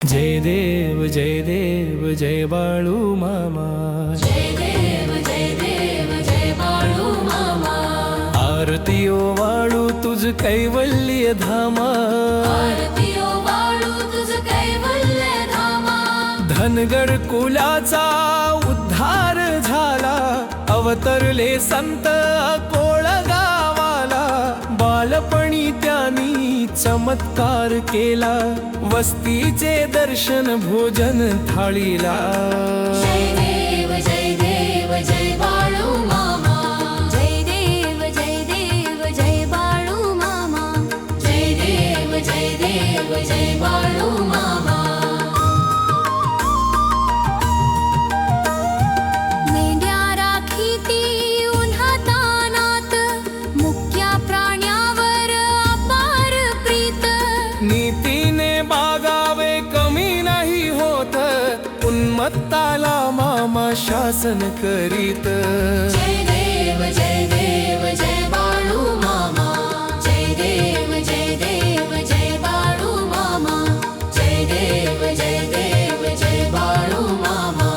जय देव जय बाळू मामा। जय देव जय बाळू मामा। आरती ओ वाळू तुझ कैवल्य धामा। आरती ओ वाळू तुझ कैवल्य धामा। धनगर कुलाचा उद्धार झाला, अवतरले संत कोळ गावाला। बालपणी त्यांनी चमत्कार केला, वस्तीचे दर्शन भोजन थाळीला। जय देव जय बाळू मामा। जय देव जय बाळू मामा। जय देव जय बाळू मामा। मेंढ्या राखीती उन्हातानात, मुक्या प्राण्यावर अपार प्रीत। नीतीने बागावे कमी नाही होत, उन्मत्ताला मामा शासन करीत। जय देव जय बाळू मामा। जय देव जय बाळू मामा। जय देव जय बाळू मामा।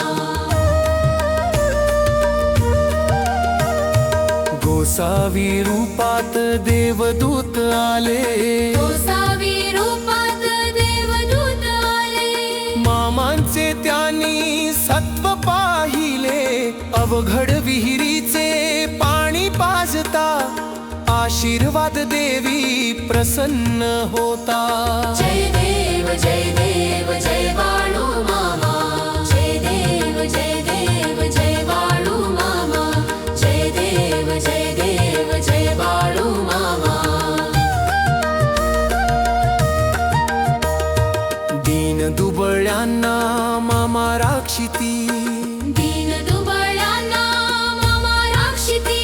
गोसावी रूपात देवदूत आले, गोसावी रूपात देवदूत आले। मामांचे त्यांनी सत्व पाहिले, अवघड विहिरीचे पाणी पाजता। आशीर्वाद देवी प्रसन्न होता। जय देव जय बाळू मामा। जय देव जय बाळू मामा। जय देव जय बाळू मामा। दीन दुबळ्यांना मामा राक्षिती, दीन दुबळ्यांना मामा राक्षिती।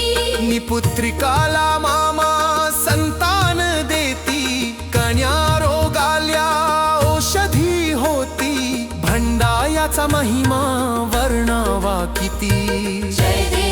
निपुत्रिकाला मामा संतान देती। कन्या रोगाल्या औषधी होती, भंडायाचा महिमा वर्णावा किती। जय देव